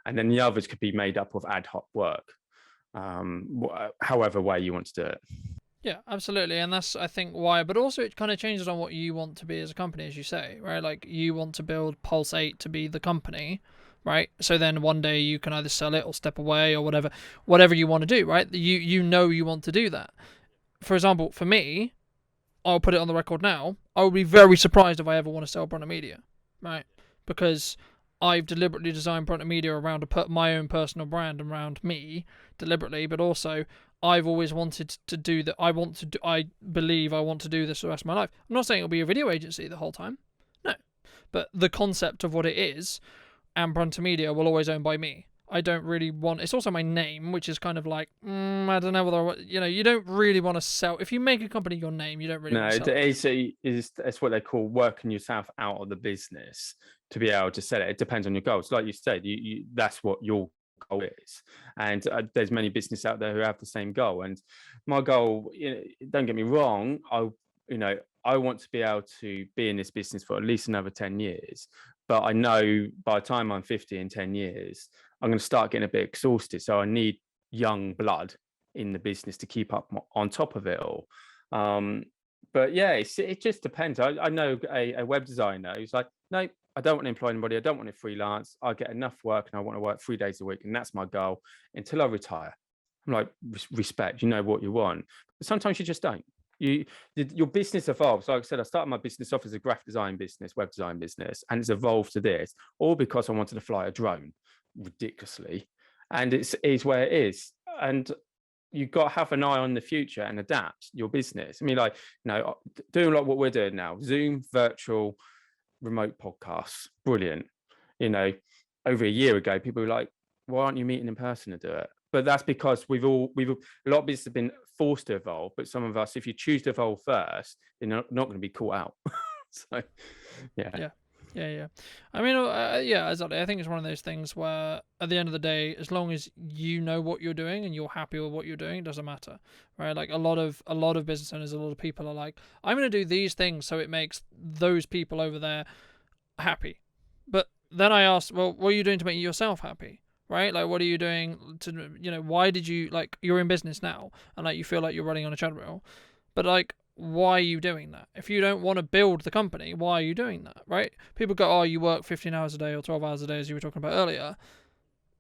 [SPEAKER 2] And then the others could be made up of ad hoc work, however way you want to do it.
[SPEAKER 1] Yeah, absolutely. And that's, I think, why. But also it kind of changes on what you want to be as a company, as you say, right? Like you want to build Pulse 8 to be the company, right? So then one day you can either sell it or step away or whatever you want to do, right? You want to do that. For example, for me, I'll put it on the record now, I would be very surprised if I ever want to sell Brunner Media, right? Because I've deliberately designed Brunner Media around to put my own personal brand around me, deliberately, but also I've always wanted to do that. I believe I want to do this the rest of my life. I'm not saying it'll be a video agency the whole time, no. But the concept of what it is, and Brunner Media will always own by me. I don't really want. It's also my name, which is kind of like, I don't know whether you don't really want to sell. If you make a company your name, you don't really
[SPEAKER 2] No,
[SPEAKER 1] want to sell
[SPEAKER 2] it's what they call working yourself out of the business to be able to sell it. It depends on your goals. Like you said, that's what your goal is. And there's many business out there who have the same goal. And my goal, don't get me wrong, I want to be able to be in this business for at least another 10 years. But I know by the time I'm 50 in 10 years, I'm going to start getting a bit exhausted. So I need young blood in the business to keep up on top of it all. But yeah, it just depends. I know a web designer who's like, no, I don't want to employ anybody. I don't want to freelance. I get enough work and I want to work 3 days a week. And that's my goal until I retire. I'm like, respect, you know what you want. But sometimes you just don't. Your business evolves. Like I said, I started my business off as a graphic design business, web design business, and it's evolved to this, all because I wanted to fly a drone ridiculously. And it's where it is. And you've got to have an eye on the future and adapt your business. I mean, like, doing like what we're doing now, Zoom, virtual, remote podcasts, brilliant. Over a year ago, people were like, why aren't you meeting in person to do it? But that's because a lot of businesses have been forced to evolve, but some of us, if you choose to evolve first, you're not going to be caught out. So, yeah.
[SPEAKER 1] Yeah. I mean, yeah, exactly. I think it's one of those things where, at the end of the day, as long as you know what you're doing and you're happy with what you're doing, it doesn't matter, right? Like a lot of business owners, a lot of people are like, I'm going to do these things so it makes those people over there happy. But then I asked, well, what are you doing to make yourself happy? Right? Like, what are you doing to, why did you, like, you're in business now and like you feel like you're running on a treadmill, but like, why are you doing that? If you don't want to build the company, why are you doing that, right? People go, oh, you work 15 hours a day or 12 hours a day, as you were talking about earlier.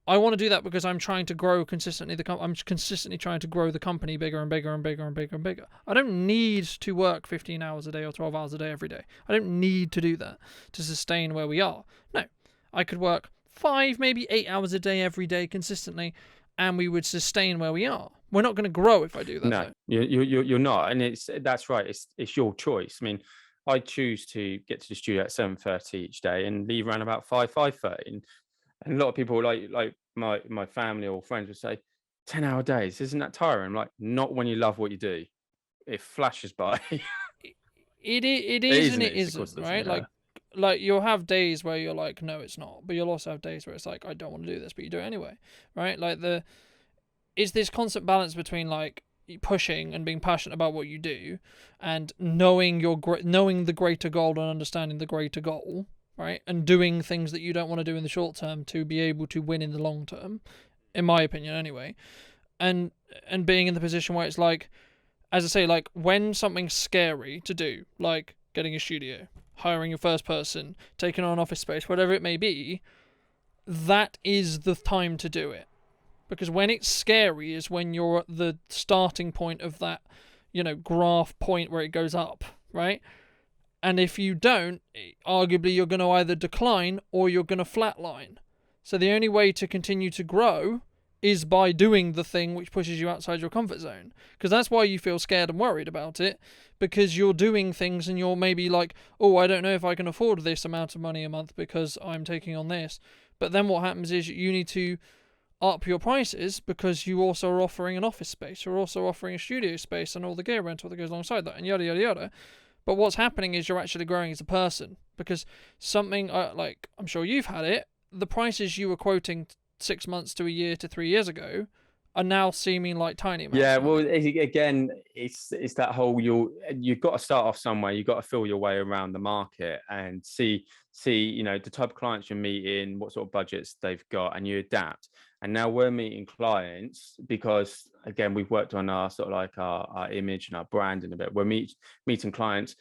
[SPEAKER 1] I want to do that because I'm trying to grow consistently. I'm consistently trying to grow the company bigger and bigger and bigger and bigger and bigger. I don't need to work 15 hours a day or 12 hours a day every day. I don't need to do that to sustain where we are. No, I could work 5, maybe 8 hours a day every day consistently, and we would sustain where we are. We're not going to grow if I do that.
[SPEAKER 2] No, you're not, and that's right. It's your choice. I mean, I choose to get to the studio at 7:30 each day and leave around about 5:30. And a lot of people like my family or friends would say, 10-hour days, isn't that tiring? I'm like, not when you love what you do. It flashes by.
[SPEAKER 1] It is and it
[SPEAKER 2] Of course
[SPEAKER 1] isn't,
[SPEAKER 2] it does,
[SPEAKER 1] right?
[SPEAKER 2] yeah.
[SPEAKER 1] Like you'll have days where you're like, no, it's not. But you'll also have days where it's like, I don't want to do this, but you do it anyway, right? Like it's this constant balance between like pushing and being passionate about what you do, and knowing the greater goal and understanding the greater goal, right? And doing things that you don't want to do in the short term to be able to win in the long term, in my opinion, anyway. And being in the position where it's like, as I say, like when something's scary to do, like getting a studio, hiring your first person, taking on office space, whatever it may be, that is the time to do it. Because when it's scary is when you're at the starting point of that, graph point where it goes up, right? And if you don't, arguably you're going to either decline or you're going to flatline. So the only way to continue to grow is by doing the thing which pushes you outside your comfort zone. Because that's why you feel scared and worried about it, because you're doing things and you're maybe like, oh, I don't know if I can afford this amount of money a month because I'm taking on this. But then what happens is you need to up your prices because you also are offering an office space, you're also offering a studio space and all the gear rental that goes alongside that, and yada yada yada. But what's happening is you're actually growing as a person, because something like, I'm sure you've had it, the prices you were quoting 6 months to a year to 3 years ago are now seeming like tiny amounts.
[SPEAKER 2] Yeah, well, again, it's that whole you've got to start off somewhere. You've got to feel your way around the market and see the type of clients you're meeting, what sort of budgets they've got, and you adapt. And now we're meeting clients because, again, we've worked on our sort of like our image and our brand in a bit. We're meeting clients.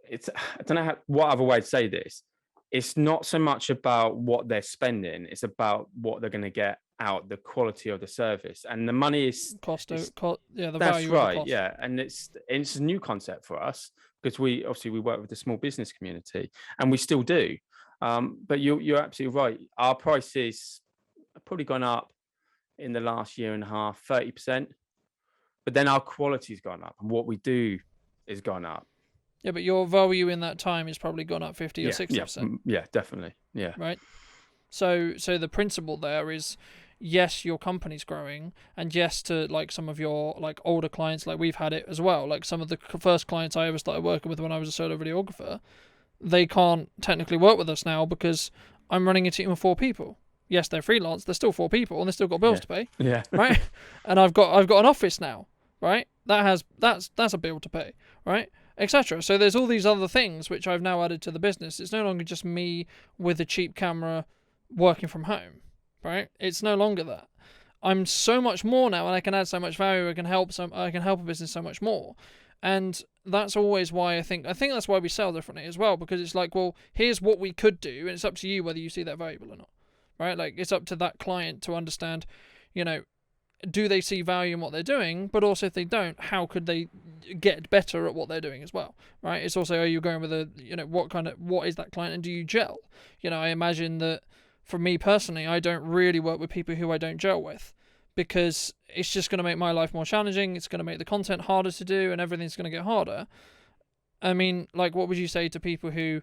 [SPEAKER 2] I don't know what other way to say this. It's not so much about what they're spending; it's about what they're going to get out, the quality of the service, and the money is
[SPEAKER 1] the
[SPEAKER 2] that's
[SPEAKER 1] value
[SPEAKER 2] right,
[SPEAKER 1] of the cost.
[SPEAKER 2] yeah. And it's a new concept for us because we work with the small business community, and we still do. But you're absolutely right. Our prices have probably gone up in the last year and a half, 30%. But then our quality's gone up, and what we do is gone up.
[SPEAKER 1] Yeah, but your value in that time has probably gone up 50 or 60%.
[SPEAKER 2] Yeah, definitely. Yeah.
[SPEAKER 1] Right. So the principle there is, yes, your company's growing, and yes, to like some of your like older clients, like we've had it as well. Like some of the first clients I ever started working with when I was a solo videographer, they can't technically work with us now because I'm running a team of 4 people. Yes, they're freelance, they're still 4 people, and they've still got bills
[SPEAKER 2] Yeah.
[SPEAKER 1] to pay,
[SPEAKER 2] Yeah.
[SPEAKER 1] right? And I've got an office now, right? That's a bill to pay, right? Etc. So there's all these other things which I've now added to the business. It's no longer just me with a cheap camera working from home, right? It's no longer that. I'm so much more now, and I can add so much value. I can help a business so much more, and that's always why I think that's why we sell differently as well, because it's like, well, here's what we could do, and it's up to you whether you see that valuable or not, right? Like it's up to that client to understand, you know, do they see value in what they're doing, but also if they don't, how could they get better at what they're doing as well, right? It's also, are you going with a, what is that client, and do you gel? I imagine that for me personally, I don't really work with people who I don't gel with, because it's just going to make my life more challenging. It's going to make the content harder to do, and everything's going to get harder. I mean, like, what would you say to people who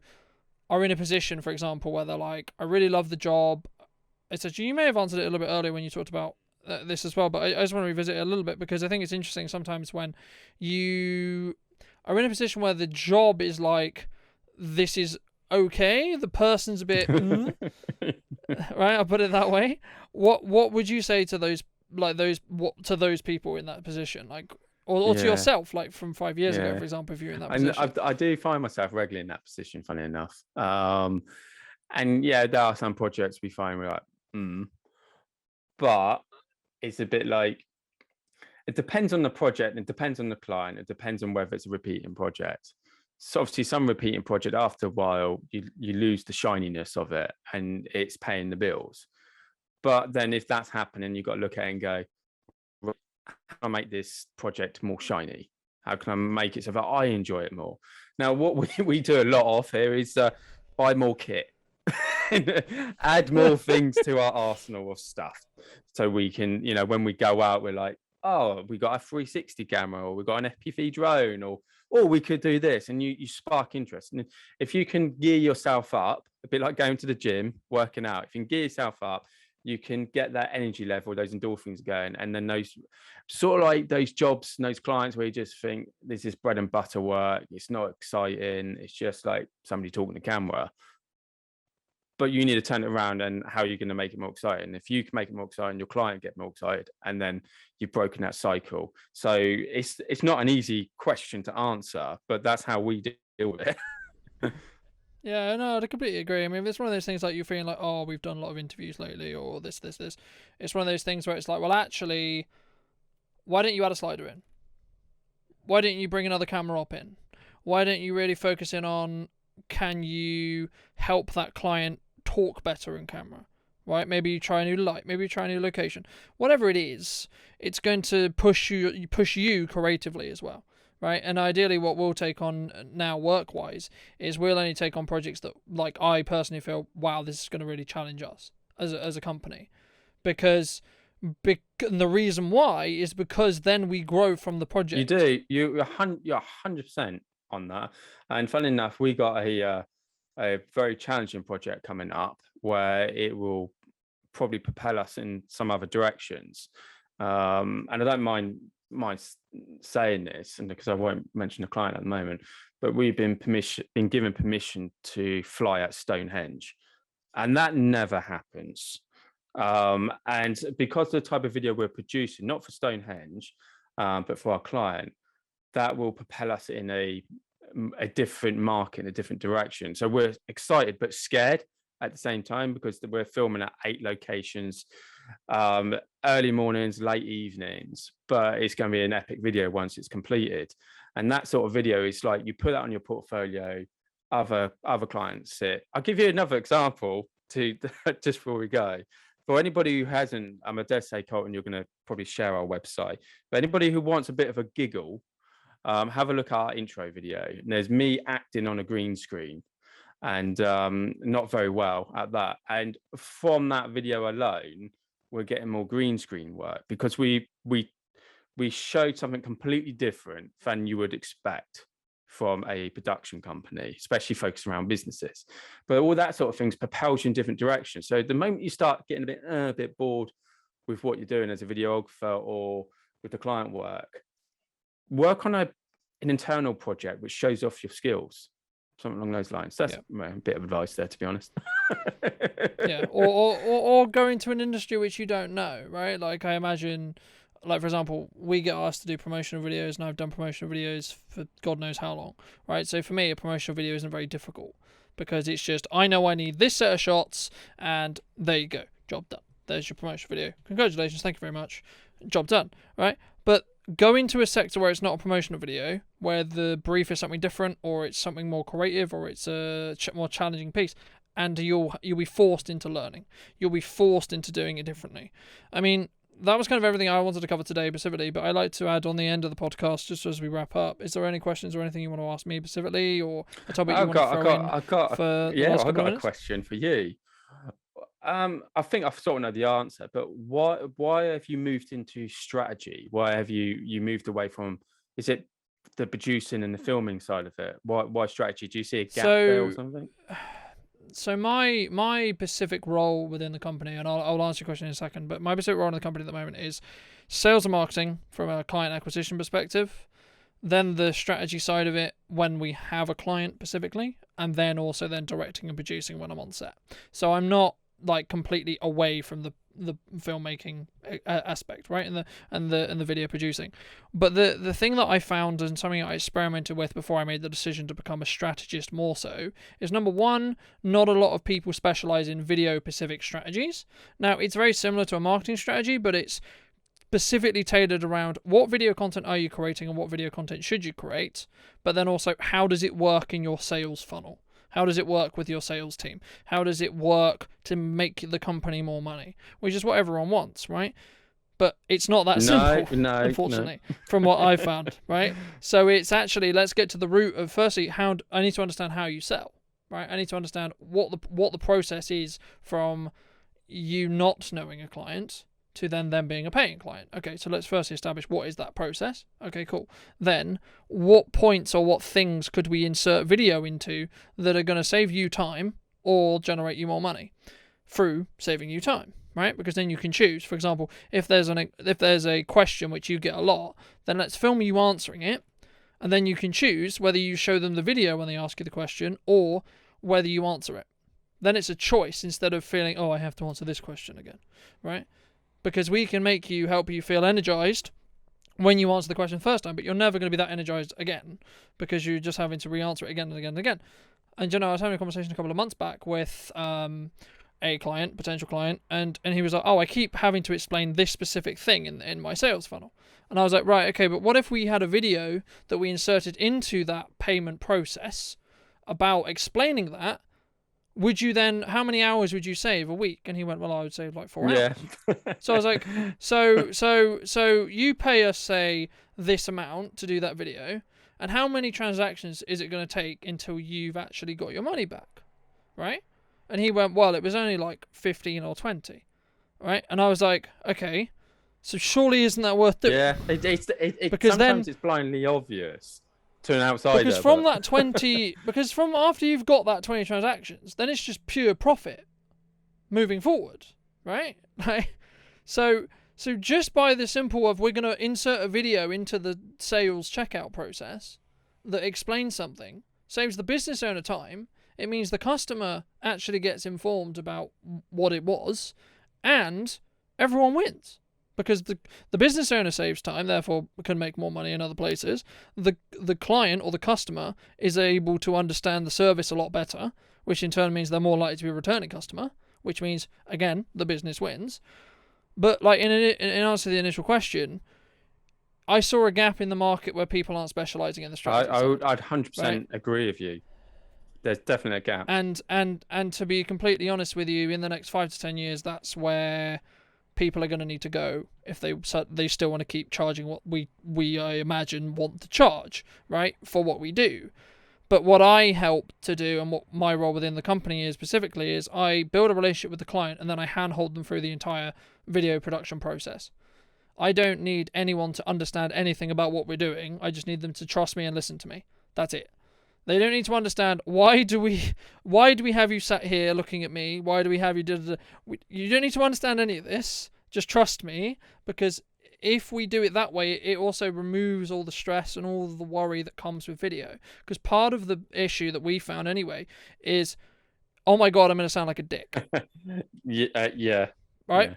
[SPEAKER 1] are in a position, for example, where they're like, I really love the job? Essentially, you may have answered it a little bit earlier when you talked about this as well, but I just want to revisit it a little bit, because I think it's interesting sometimes when you are in a position where the job is like, this is okay, the person's a bit, right? I'll put it that way. What would you say to those to those people in that position, like, or to
[SPEAKER 2] Yeah.
[SPEAKER 1] yourself, like from 5 years ago,
[SPEAKER 2] Yeah.
[SPEAKER 1] for example, if you're in that
[SPEAKER 2] And
[SPEAKER 1] position?
[SPEAKER 2] I do find myself regularly in that position, funny enough. And yeah, there are some projects we find we're like, but it's a bit like, it depends on the project, it depends on the client, it depends on whether it's a repeating project. So obviously some repeating project, after a while, you lose the shininess of it and it's paying the bills. But then if that's happening, you've got to look at it and go, how can I make this project more shiny? How can I make it so that I enjoy it more? Now, what we do a lot of here is buy more kit, add more things to our arsenal of stuff. So we can, when we go out, we're like, oh, we got a 360 camera, or we got an FPV drone, or we could do this. And you spark interest. And if you can gear yourself up, a bit like going to the gym, working out, if you can gear yourself up, you can get that energy level, those endorphins going. And then those sort of like those jobs and those clients where you just think this is bread and butter work, it's not exciting, it's just like somebody talking to camera. But you need to turn it around, and how you're going to make it more exciting. If you can make it more exciting, your client get more excited, and then you've broken that cycle. So it's not an easy question to answer, but that's how we deal with it.
[SPEAKER 1] Yeah, no, I completely agree. I mean, it's one of those things like you're feeling like, oh, we've done a lot of interviews lately, or this. It's one of those things where it's like, well, actually, why don't you add a slider in? Why don't you bring another camera op in? Why don't you really focus in on, can you help that client talk better in camera? Right? Maybe you try a new light, maybe you try a new location. Whatever it is, it's going to push you creatively as well. Right? And ideally what we'll take on now work wise is we'll only take on projects that, like, I personally feel, wow, this is going to really challenge us as a company. Because the reason why is because then we grow from the project.
[SPEAKER 2] You do. You're 100% on that. And funny enough, we got a very challenging project coming up where it will probably propel us in some other directions. And I don't mind saying this, and because I won't mention the client at the moment, but we've been given permission to fly at Stonehenge, and that never happens. And because the type of video we're producing, not for Stonehenge, but for our client, that will propel us in a different market, in a different direction. So we're excited but scared at the same time, because we're filming at 8 locations, early mornings, late evenings, but it's going to be an epic video once it's completed. And that sort of video is like, you put that on your portfolio, other clients sit. I'll give you another example to just before we go. For anybody who hasn't, I dare say, Colton, you're going to probably share our website, but anybody who wants a bit of a giggle, have a look at our intro video. And there's me acting on a green screen, and not very well at that. And from that video alone, we're getting more green screen work, because we showed something completely different than you would expect from a production company, especially focused around businesses. But all that sort of things propels you in different directions. So the moment you start getting a bit bored with what you're doing as a videographer or with the client work on an internal project which shows off your skills, something along those lines. That's a bit of advice there, to be honest.
[SPEAKER 1] Yeah, or go into an industry which you don't know, right? Like I imagine, like for example, we get asked to do promotional videos, and I've done promotional videos for God knows how long, right? So for me, a promotional video isn't very difficult because it's just I know I need this set of shots, and there you go, job done. There's your promotional video. Congratulations, thank you very much, job done, right? But go into a sector where it's not a promotional video, where the brief is something different, or it's something more creative, or it's a more challenging piece, and you'll be forced into learning. You'll be forced into doing it differently. I mean, that was kind of everything I wanted to cover today specifically, but I'd like to add on the end of the podcast, just as we wrap up, is there any questions or anything you want to ask me specifically, or a topic you want to throw in for the last couple of minutes?
[SPEAKER 2] I've got a question for you. I think I sort of know the answer, but why have you moved into strategy? Why have you moved away from, is it the producing and the filming side of it? Why strategy? Do you see a gap there or something?
[SPEAKER 1] So my specific role within the company, and I'll answer your question in a second, but my specific role in the company at the moment is sales and marketing from a client acquisition perspective, then the strategy side of it when we have a client specifically, and then also then directing and producing when I'm on set. So I'm not like completely away from the filmmaking aspect, right, and the video producing. But the thing that I found, and something I experimented with before I made the decision to become a strategist more so, is number one, not a lot of people specialize in video specific strategies. Now it's very similar to a marketing strategy, but it's specifically tailored around what video content are you creating and what video content should you create, but then also how does it work in your sales funnel. How does it work with your sales team? How does it work to make the company more money? Which is what everyone wants, right? But it's not that simple, unfortunately, from what I've found, right? So it's actually, let's get to the root of, firstly, I need to understand how you sell, right? I need to understand what the process is from you not knowing a client to then them being a paying client. Okay, so let's firstly establish what is that process. Okay, cool. Then what points or what things could we insert video into that are going to save you time or generate you more money through saving you time, right? Because then you can choose. For example, if there's a question which you get a lot, then let's film you answering it, and then you can choose whether you show them the video when they ask you the question or whether you answer it. Then it's a choice instead of feeling, oh, I have to answer this question again, right? Because we can help you feel energized when you answer the question first time, but you're never going to be that energized again because you're just having to re-answer it again and again and again. And I was having a conversation a couple of months back with a client, potential client, and he was like, oh, I keep having to explain this specific thing in my sales funnel. And I was like, right, okay, but what if we had a video that we inserted into that payment process about explaining that? Would you then, how many hours would you save a week? And he went, well, I would save like 4 hours. So I was like, so you pay us, say, this amount to do that video, and how many transactions is it going to take until you've actually got your money back, right? And he went, well, it was only like 15 or 20, right? And I was like, okay, so surely isn't that worth doing?
[SPEAKER 2] Yeah, because sometimes it's blindly obvious to an outsider.
[SPEAKER 1] Because from that 20, because from after you've got that 20 transactions, then it's just pure profit moving forward, right? So just by the simple of we're going to insert a video into the sales checkout process that explains something, saves the business owner time, it means the customer actually gets informed about what it was, and everyone wins. Because the business owner saves time, therefore can make more money in other places. The client or the customer is able to understand the service a lot better, which in turn means they're more likely to be a returning customer, which means, again, the business wins. But like in answer to the initial question, I saw a gap in the market where people aren't specialising in the strategy.
[SPEAKER 2] I'd 100% agree with you. There's definitely a gap.
[SPEAKER 1] And to be completely honest with you, in the next 5 to 10 years, that's where people are going to need to go if they still want to keep charging what we I imagine want to charge, right, for what we do. But what I help to do, and what my role within the company is specifically, is I build a relationship with the client and then I handhold them through the entire video production process. I don't need anyone to understand anything about what we're doing. I just need them to trust me and listen to me. That's it. They don't need to understand why do we have you sat here looking at me? Why do we have you you don't need to understand any of this. Just trust me, because if we do it that way, it also removes all the stress and all the worry that comes with video. Because part of the issue that we found anyway is, oh my God, I'm going to sound like a dick.
[SPEAKER 2] Yeah.
[SPEAKER 1] Right?
[SPEAKER 2] Yeah.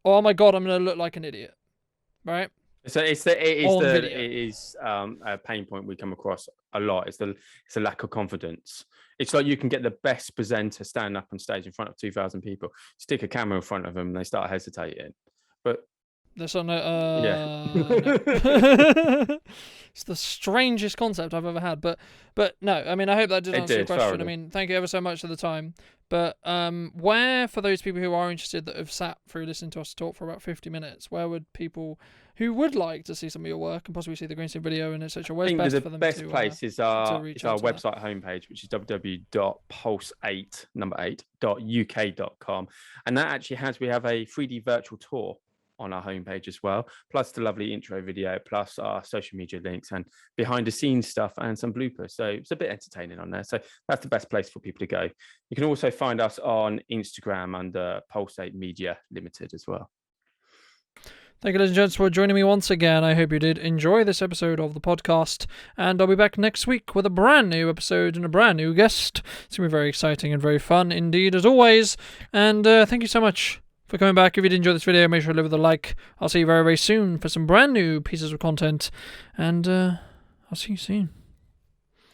[SPEAKER 1] Oh my God, I'm going to look like an idiot. Right?
[SPEAKER 2] So it is a pain point we come across a lot. It's the lack of confidence. It's like you can get the best presenter stand up on stage in front of 2,000 people, stick a camera in front of them, and they start hesitating. But
[SPEAKER 1] that's on
[SPEAKER 2] yeah.
[SPEAKER 1] no. It's the strangest concept I've ever had, but no, I mean, I hope that did answer your question.
[SPEAKER 2] Thoroughly.
[SPEAKER 1] I mean, thank you ever so much for the time. But where, for those people who are interested that have sat through listening to us talk for about 50 minutes, where would people who would like to see some of your work and possibly see the green screen video and etc. Where's best for them
[SPEAKER 2] best
[SPEAKER 1] to
[SPEAKER 2] place is our
[SPEAKER 1] website
[SPEAKER 2] homepage, which is www.pulse8uk.com, and that actually we have a 3D virtual tour on our homepage as well, plus the lovely intro video, plus our social media links and behind the scenes stuff and some bloopers. So it's a bit entertaining on there. So that's the best place for people to go. You can also find us on Instagram under Pulse 8 Media Limited as well.
[SPEAKER 1] Thank you, ladies and gents, for joining me once again. I hope you did enjoy this episode of the podcast, and I'll be back next week with a brand new episode and a brand new guest. It's going to be very exciting and very fun indeed, as always. And thank you so much for coming back. If you did enjoy this video, make sure to leave it a like. I'll see you very, very soon for some brand new pieces of content, and I'll see you soon.